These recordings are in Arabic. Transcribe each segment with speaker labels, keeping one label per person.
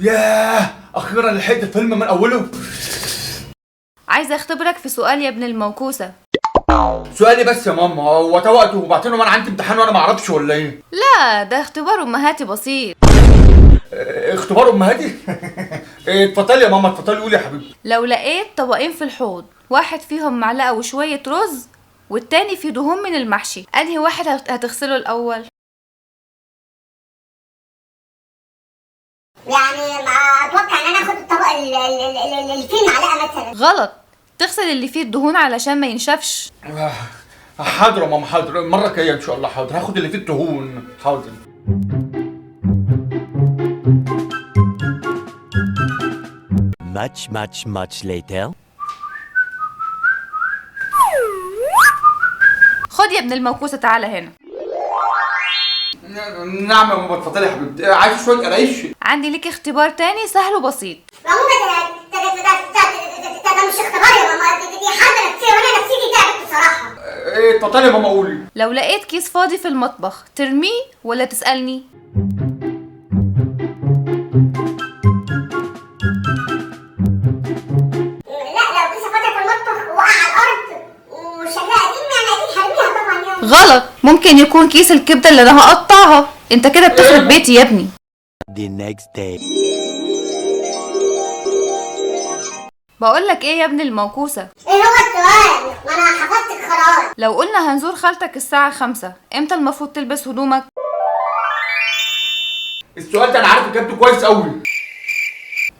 Speaker 1: ياه، اخيرا لحقت الفيلم من اوله.
Speaker 2: عايزه اختبرك في سؤال يا ابن الموكوسه.
Speaker 1: سؤالي بس يا ماما، هو ده وقته وبعدين وانا عندي امتحان وانا ما اعرفش ولا ايه؟
Speaker 2: لا، ده اختبار امهاتي بسيط.
Speaker 1: اختبار امهاتي؟ اتفضلي يا ماما، اتفضلي قولي يا حبيبتي.
Speaker 2: لو لقيت طبقين في الحوض، واحد فيهم معلقه وشويه رز والتاني فيه دهون من المحشي، انهي واحد هتغسله الاول؟
Speaker 3: يعني اتوقع ان انا اخد الطبق اللي فيه المعلقه مثلا.
Speaker 2: غلط، تغسل اللي فيه الدهون علشان ما ينشفش.
Speaker 1: حاضر يا ماما، حاضر، المره الجايه ان شاء الله حاضر، هاخد اللي فيه الدهون. حاضر.
Speaker 4: Much later.
Speaker 2: خد يا ابن الموكوسه، تعالى هنا.
Speaker 1: نعم يا ماما، اتفضلي يا حبيبتي. عايز شويه قرايش؟
Speaker 2: عندي ليك اختبار تاني سهل وبسيط.
Speaker 3: عموما ده مش اختبار يا ماما، دي حاجه نفسيه وانا نفسيتي تعبت بصراحه.
Speaker 1: اتفضلي يا ماما قولي.
Speaker 2: لو لقيت كيس فاضي في المطبخ، ترميه ولا تسألني؟
Speaker 3: لا، لو كيسه فاضيه في المطبخ وقع على الارض وشكلها قديم يعني اكيد هرميها طبعا يعني.
Speaker 2: غلط، ممكن يكون كيس الكبده اللي انا هقطعها. انت كده بتخرب بيتي يا ابني.
Speaker 4: The next day.
Speaker 2: بقول لك ايه يا ابن الموكوسه؟
Speaker 3: ايه هو السؤال؟ ما انا حفظت الخراج.
Speaker 2: لو قلنا هنزور خالتك الساعه 5، امتى المفروض تلبس هدومك؟
Speaker 1: السؤال ده انا عارف اجابته كويس قوي.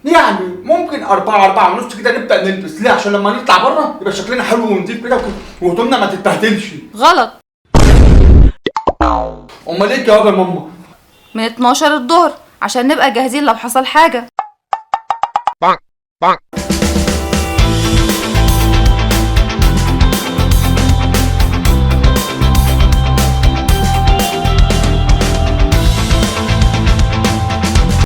Speaker 1: يعني ممكن 4 ونص كده نبدأ نلبس. ليه؟ عشان لما نطلع بره يبقى شكلنا حلو ونضيف كده وهدومنا ما تتبهدلش.
Speaker 2: غلط،
Speaker 1: امال ايه الجواب يا ماما؟
Speaker 2: من 12 الظهر عشان نبقى جاهزين لو حصل حاجه.